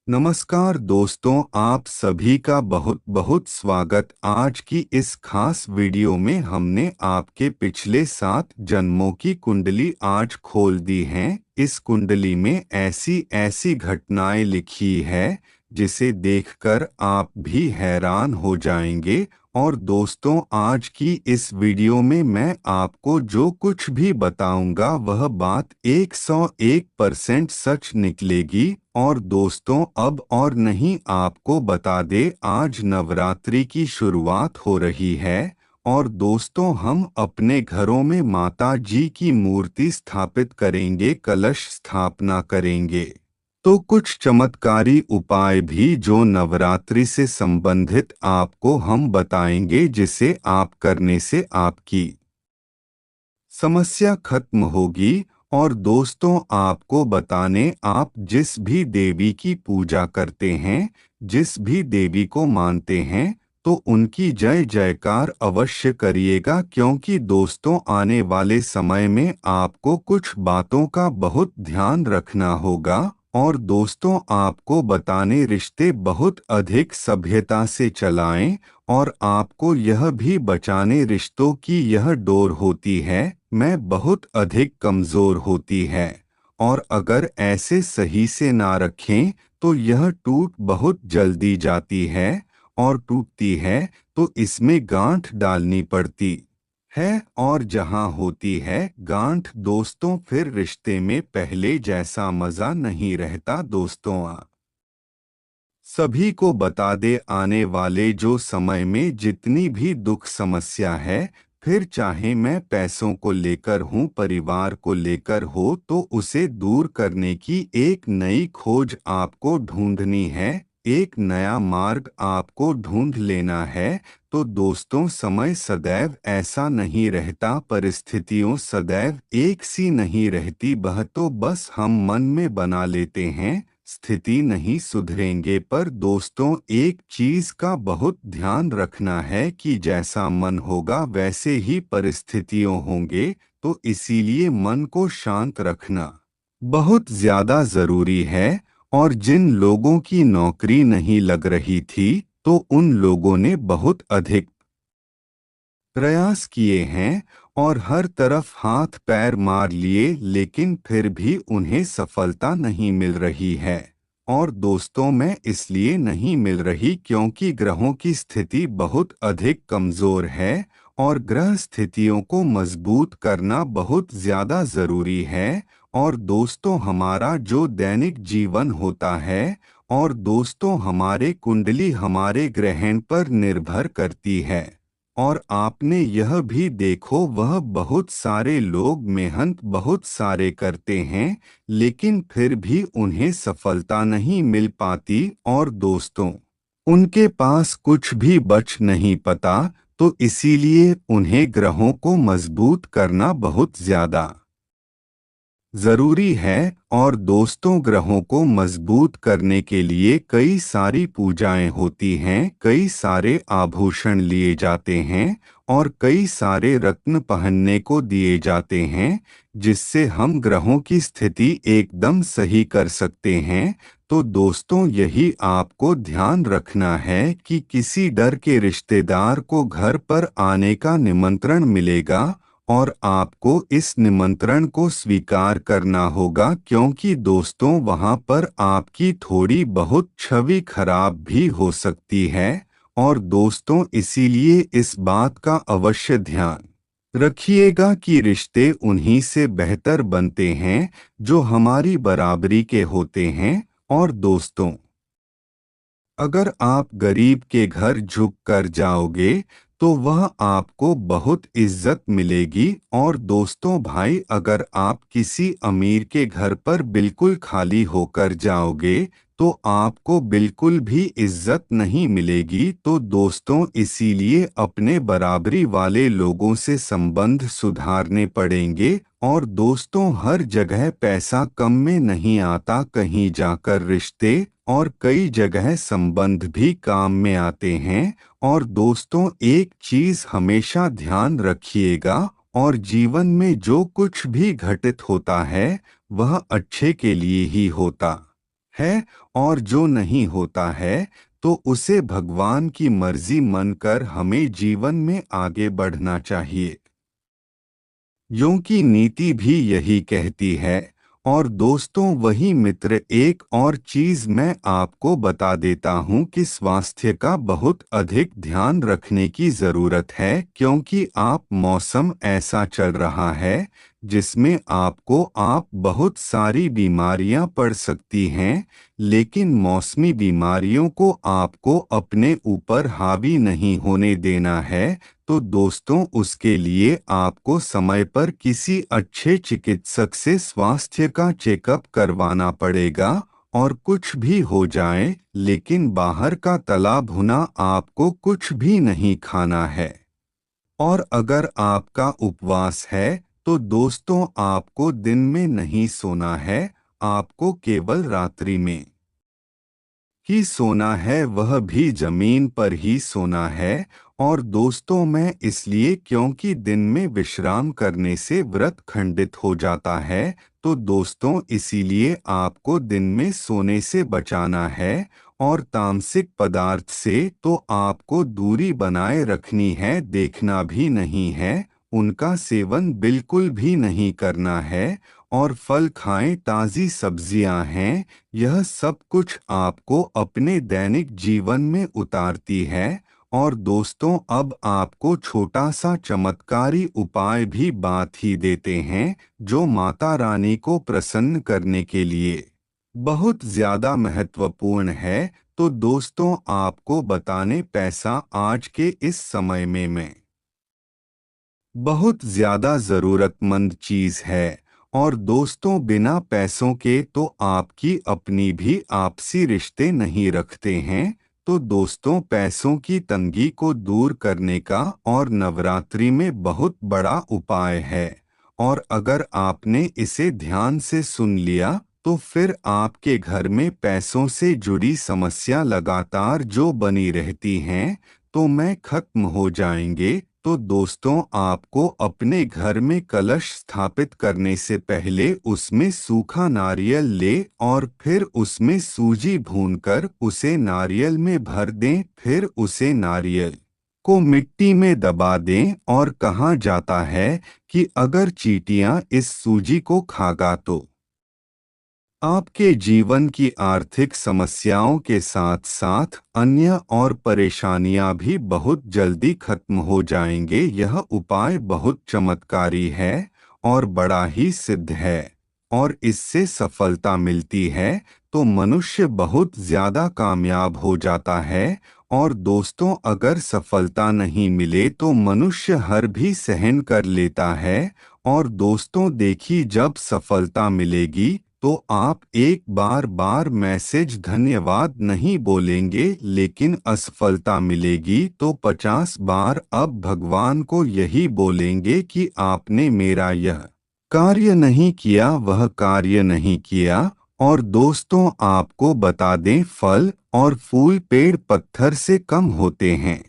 नमस्कार दोस्तों, आप सभी का बहुत बहुत स्वागत। आज की इस खास वीडियो में हमने आपके पिछले 7 जन्मों की कुंडली आज खोल दी है। इस कुंडली में ऐसी ऐसी घटनाएं लिखी है जिसे देखकर आप भी हैरान हो जाएंगे। और दोस्तों, आज की इस वीडियो में मैं आपको जो कुछ भी बताऊंगा वह बात 101% सच निकलेगी। और दोस्तों, अब और नहीं आपको बता दे, आज नवरात्रि की शुरुआत हो रही है। और दोस्तों, हम अपने घरों में माता जी की मूर्ति स्थापित करेंगे, कलश स्थापना करेंगे। तो कुछ चमत्कारी उपाय भी जो नवरात्रि से संबंधित आपको हम बताएंगे, जिसे आप करने से आपकी समस्या खत्म होगी। और दोस्तों, आपको बताने, आप जिस भी देवी की पूजा करते हैं, जिस भी देवी को मानते हैं, तो उनकी जय जयकार अवश्य करिएगा। क्योंकि दोस्तों, आने वाले समय में आपको कुछ बातों का बहुत ध्यान रखना होगा। और दोस्तों, आपको बताने, रिश्ते बहुत अधिक सभ्यता से चलाएं। और आपको यह भी बचाने, रिश्तों की यह डोर होती है, मैं बहुत अधिक कमजोर होती है। और अगर ऐसे सही से ना रखें तो यह टूट बहुत जल्दी जाती है। और टूटती है तो इसमें गांठ डालनी पड़ती है। और जहां होती है गांठ दोस्तों, फिर रिश्ते में पहले जैसा मजा नहीं रहता। दोस्तों, सभी को बता दे, आने वाले जो समय में जितनी भी दुख समस्या है, फिर चाहे मैं पैसों को लेकर हूँ, परिवार को लेकर हो, तो उसे दूर करने की एक नई खोज आपको ढूंढनी है। एक नया मार्ग आपको ढूंढ लेना है। तो दोस्तों, समय सदैव ऐसा नहीं रहता, परिस्थितियों सदैव एक सी नहीं रहती। वह तो बस हम मन में बना लेते हैं, स्थिति नहीं सुधरेंगे। पर दोस्तों, एक चीज का बहुत ध्यान रखना है कि जैसा मन होगा वैसे ही परिस्थितियों होंगे। तो इसीलिए मन को शांत रखना बहुत ज्यादा जरूरी है। और जिन लोगों की नौकरी नहीं लग रही थी, तो उन लोगों ने बहुत अधिक प्रयास किए हैं और हर तरफ हाथ पैर मार लिए, लेकिन फिर भी उन्हें सफलता नहीं मिल रही है। और दोस्तों, मैं इसलिए नहीं मिल रही क्योंकि ग्रहों की स्थिति बहुत अधिक कमजोर है। और ग्रह स्थितियों को मजबूत करना बहुत ज्यादा जरूरी है। और दोस्तों, हमारा जो दैनिक जीवन होता है, और दोस्तों हमारे कुंडली हमारे ग्रहण पर निर्भर करती है। और आपने यह भी देखो, वह बहुत सारे लोग मेहनत बहुत सारे करते हैं, लेकिन फिर भी उन्हें सफलता नहीं मिल पाती। और दोस्तों, उनके पास कुछ भी बच नहीं पाता। तो इसीलिए उन्हें ग्रहों को मजबूत करना बहुत ज्यादा जरूरी है। और दोस्तों, ग्रहों को मजबूत करने के लिए कई सारी पूजाएं होती हैं, कई सारे आभूषण लिए जाते हैं, और कई सारे रत्न पहनने को दिए जाते हैं, जिससे हम ग्रहों की स्थिति एकदम सही कर सकते हैं। तो दोस्तों, यही आपको ध्यान रखना है कि किसी डर के रिश्तेदार को घर पर आने का निमंत्रण मिलेगा, और आपको इस निमंत्रण को स्वीकार करना होगा। क्योंकि दोस्तों, वहां पर आपकी थोड़ी बहुत छवि खराब भी हो सकती है। और दोस्तों, इसीलिए इस बात का अवश्य ध्यान रखिएगा कि रिश्ते उन्हीं से बेहतर बनते हैं जो हमारी बराबरी के होते हैं। और दोस्तों, अगर आप गरीब के घर झुक कर जाओगे तो वह आपको बहुत इज्जत मिलेगी। और दोस्तों भाई, अगर आप किसी अमीर के घर पर बिल्कुल खाली होकर जाओगे तो आपको बिल्कुल भी इज्जत नहीं मिलेगी। तो दोस्तों, इसीलिए अपने बराबरी वाले लोगों से संबंध सुधारने पड़ेंगे। और दोस्तों, हर जगह पैसा कम में नहीं आता, कहीं जाकर रिश्ते और कई जगह संबंध भी काम में आते हैं। और दोस्तों, एक चीज हमेशा ध्यान रखिएगा, और जीवन में जो कुछ भी घटित होता है वह अच्छे के लिए ही होता है, और जो नहीं होता है तो उसे भगवान की मर्जी मानकर हमें जीवन में आगे बढ़ना चाहिए। योग की नीति भी यही कहती है। और दोस्तों वही मित्र, एक और चीज मैं आपको बता देता हूँ कि स्वास्थ्य का बहुत अधिक ध्यान रखने की जरूरत है, क्योंकि आप मौसम ऐसा चल रहा है जिसमें आपको बहुत सारी बीमारियां पड़ सकती हैं, लेकिन मौसमी बीमारियों को आपको अपने ऊपर हावी नहीं होने देना है। तो दोस्तों उसके लिए आपको समय पर किसी अच्छे चिकित्सक से स्वास्थ्य का चेकअप करवाना पड़ेगा। और कुछ भी हो जाए, लेकिन बाहर का तला भुना आपको कुछ भी नहीं खाना है। और अगर आपका उपवास है तो दोस्तों आपको दिन में नहीं सोना है, आपको केवल रात्रि में ही सोना है, वह भी जमीन पर ही सोना है। और दोस्तों मैं इसलिए क्योंकि दिन में विश्राम करने से व्रत खंडित हो जाता है, तो दोस्तों इसीलिए आपको दिन में सोने से बचाना है। और तामसिक पदार्थ से तो आपको दूरी बनाए रखनी है, देखना भी नहीं है, उनका सेवन बिल्कुल भी नहीं करना है। और फल खाएं, ताज़ी सब्जियां हैं, यह सब कुछ आपको अपने दैनिक जीवन में उतारती है। और दोस्तों अब आपको छोटा सा चमत्कारी उपाय भी बात ही देते हैं, जो माता रानी को प्रसन्न करने के लिए बहुत ज्यादा महत्वपूर्ण है। तो दोस्तों आपको बताने, पैसा आज के इस समय में मैं बहुत ज्यादा जरूरतमंद चीज है। और दोस्तों बिना पैसों के तो आपकी अपनी भी आपसी रिश्ते नहीं रखते हैं। तो दोस्तों पैसों की तंगी को दूर करने का और नवरात्रि में बहुत बड़ा उपाय है। और अगर आपने इसे ध्यान से सुन लिया तो फिर आपके घर में पैसों से जुड़ी समस्या लगातार जो बनी रहती हैं, तो मैं खत्म हो जाएंगे। तो दोस्तों आपको अपने घर में कलश स्थापित करने से पहले उसमें सूखा नारियल ले और फिर उसमें सूजी भूनकर उसे नारियल में भर दें, फिर उसे नारियल को मिट्टी में दबा दें। और कहा जाता है कि अगर चींटियां इस सूजी को खागा तो आपके जीवन की आर्थिक समस्याओं के साथ साथ अन्य और परेशानियां भी बहुत जल्दी खत्म हो जाएंगे। यह उपाय बहुत चमत्कारी है और बड़ा ही सिद्ध है, और इससे सफलता मिलती है तो मनुष्य बहुत ज्यादा कामयाब हो जाता है। और दोस्तों अगर सफलता नहीं मिले तो मनुष्य हर भी सहन कर लेता है। और दोस्तों देखिए, जब सफलता मिलेगी तो आप एक बार बार मैसेज धन्यवाद नहीं बोलेंगे, लेकिन असफलता मिलेगी तो 50 बार अब भगवान को यही बोलेंगे कि आपने मेरा यह कार्य नहीं किया, वह कार्य नहीं किया। और दोस्तों आपको बता दें, फल और फूल पेड़ पत्थर से कम होते हैं,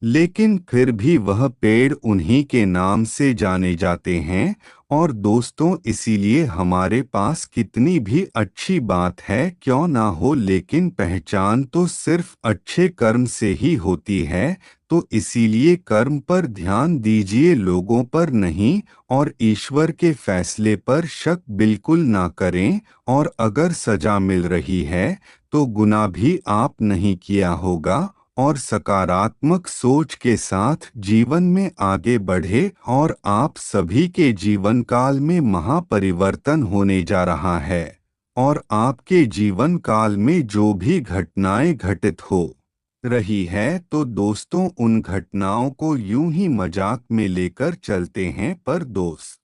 लेकिन फिर भी वह पेड़ उन्हीं के नाम से जाने जाते हैं। और दोस्तों इसीलिए हमारे पास कितनी भी अच्छी बात है क्यों ना हो, लेकिन पहचान तो सिर्फ अच्छे कर्म से ही होती है। तो इसीलिए कर्म पर ध्यान दीजिए, लोगों पर नहीं। और ईश्वर के फैसले पर शक बिल्कुल ना करें। और अगर सजा मिल रही है तो गुनाह भी आप नहीं किया होगा। और सकारात्मक सोच के साथ जीवन में आगे बढ़े, और आप सभी के जीवन काल में महापरिवर्तन होने जा रहा है। और आपके जीवन काल में जो भी घटनाएं घटित हो रही है, तो दोस्तों उन घटनाओं को यूं ही मजाक में लेकर चलते हैं, पर दोस्त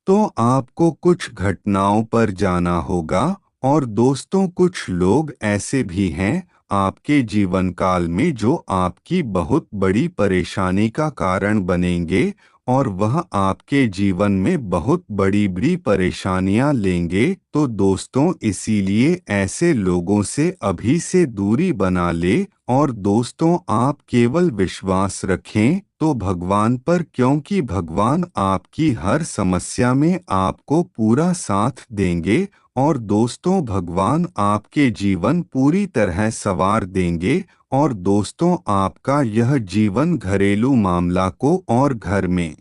तो आपको कुछ घटनाओं पर जाना होगा। और दोस्तों कुछ लोग ऐसे भी हैं आपके जीवन काल में जो आपकी बहुत बड़ी परेशानी का कारण बनेंगे, और वह आपके जीवन में बहुत बड़ी बड़ी परेशानियां लेंगे। तो दोस्तों इसीलिए ऐसे लोगों से अभी से दूरी बना ले। और दोस्तों आप केवल विश्वास रखें तो भगवान पर, क्योंकि भगवान आपकी हर समस्या में आपको पूरा साथ देंगे। और दोस्तों भगवान आपके जीवन पूरी तरह संवार देंगे। और दोस्तों आपका यह जीवन घरेलू मामला को और घर में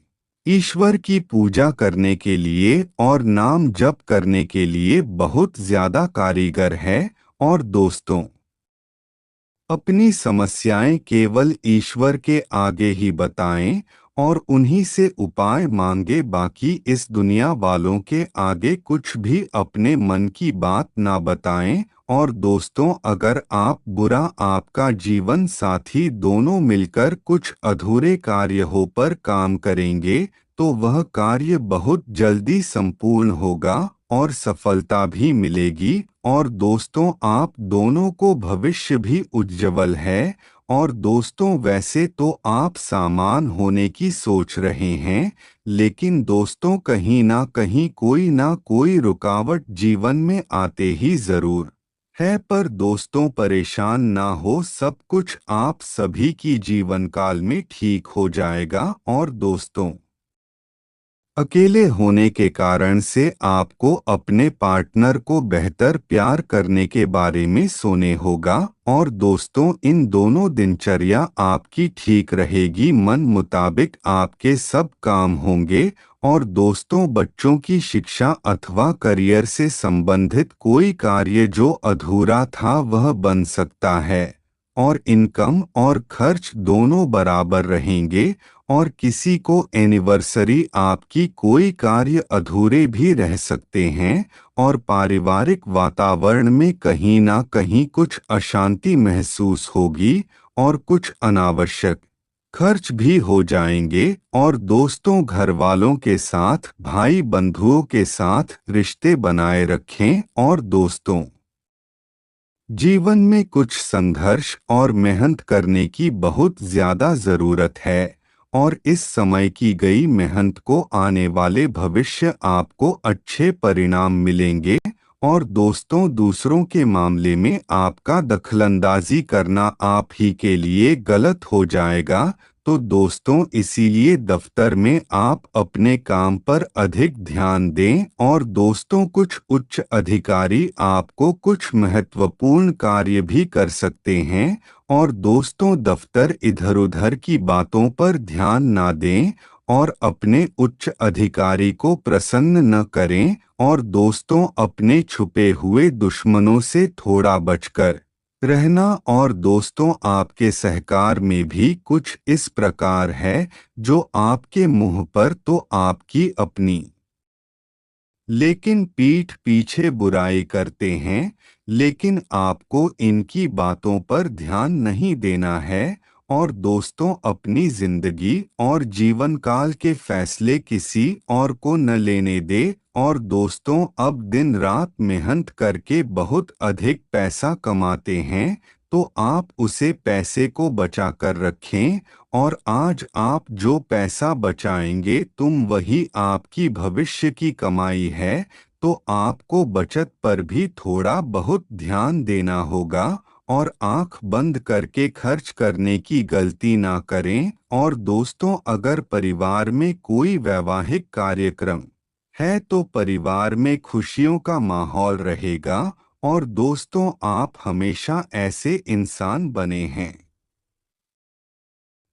ईश्वर की पूजा करने के लिए और नाम जप करने के लिए बहुत ज्यादा कारीगर है। और दोस्तों अपनी समस्याएं केवल ईश्वर के आगे ही बताएं और उन्हीं से उपाय मांगे, बाकी इस दुनिया वालों के आगे कुछ भी अपने मन की बात ना बताएं। और दोस्तों अगर आप बुरा आपका जीवन साथी दोनों मिलकर कुछ अधूरे कार्य हो पर काम करेंगे तो वह कार्य बहुत जल्दी संपूर्ण होगा और सफलता भी मिलेगी। और दोस्तों आप दोनों को भविष्य भी उज्जवल है। और दोस्तों वैसे तो आप सामान होने की सोच रहे हैं, लेकिन दोस्तों कहीं ना कोई रुकावट जीवन में आते ही जरूर है। पर दोस्तों परेशान ना हो, सब कुछ आप सभी की जीवन काल में ठीक हो जाएगा। और दोस्तों अकेले होने के कारण से आपको अपने पार्टनर को बेहतर प्यार करने के बारे में सोने होगा। और दोस्तों इन दोनों दिनचर्या आपकी ठीक रहेगी, मन मुताबिक आपके सब काम होंगे। और दोस्तों बच्चों की शिक्षा अथवा करियर से संबंधित कोई कार्य जो अधूरा था वह बन सकता है। और इनकम और खर्च दोनों बराबर रहेंगे। और किसी को एनिवर्सरी आपकी कोई कार्य अधूरे भी रह सकते हैं। और पारिवारिक वातावरण में कहीं ना कहीं कुछ अशांति महसूस होगी और कुछ अनावश्यक खर्च भी हो जाएंगे। और दोस्तों घर वालों के साथ भाई बंधुओं के साथ रिश्ते बनाए रखें। और दोस्तों जीवन में कुछ संघर्ष और मेहनत करने की बहुत ज्यादा जरूरत है। और इस समय की गई मेहनत को आने वाले भविष्य आपको अच्छे परिणाम मिलेंगे। और दोस्तों दूसरों के मामले में आपका दखलंदाजी करना आप ही के लिए गलत हो जाएगा। तो दोस्तों इसीलिए दफ्तर में आप अपने काम पर अधिक ध्यान दें। और दोस्तों कुछ उच्च अधिकारी आपको कुछ महत्वपूर्ण कार्य भी कर सकते हैं। और दोस्तों दफ्तर इधर उधर की बातों पर ध्यान ना दें और अपने उच्च अधिकारी को प्रसन्न न करें। और दोस्तों अपने छुपे हुए दुश्मनों से थोड़ा बचकर रहना। और दोस्तों आपके सहकार में भी कुछ इस प्रकार है, जो आपके मुंह पर तो आपकी अपनी लेकिन पीठ पीछे बुराई करते हैं। लेकिन आपको इनकी बातों पर ध्यान नहीं देना है। और दोस्तों अपनी जिंदगी और जीवन काल के फैसले किसी और को न लेने दे। और दोस्तों अब दिन रात मेहनत करके बहुत अधिक पैसा कमाते हैं तो आप उसे पैसे को बचा कर रखें। और आज आप जो पैसा बचाएंगे तुम वही आपकी भविष्य की कमाई है। तो आपको बचत पर भी थोड़ा बहुत ध्यान देना होगा और आंख बंद करके खर्च करने की गलती ना करें। और दोस्तों अगर परिवार में कोई वैवाहिक कार्यक्रम है तो परिवार में खुशियों का माहौल रहेगा। और दोस्तों आप हमेशा ऐसे इंसान बने हैं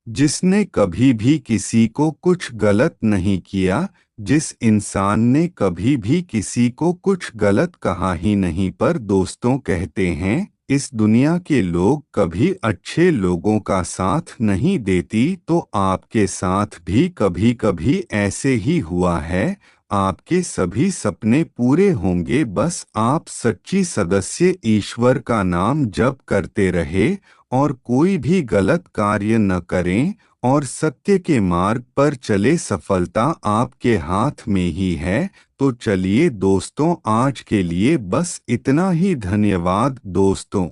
जिसने कभी भी किसी को कुछ गलत नहीं किया, जिस इंसान ने कभी भी किसी को कुछ गलत कहा ही नहीं। पर दोस्तों कहते हैं इस दुनिया के लोग कभी अच्छे लोगों का साथ नहीं देती, तो आपके साथ भी कभी कभी ऐसे ही हुआ है। आपके सभी सपने पूरे होंगे, बस आप सच्ची सदस्य ईश्वर का नाम जप करते रहे और कोई भी गलत कार्य न करें और सत्य के मार्ग पर चले। सफलता आपके हाथ में ही है। तो चलिए दोस्तों आज के लिए बस इतना ही। धन्यवाद दोस्तों।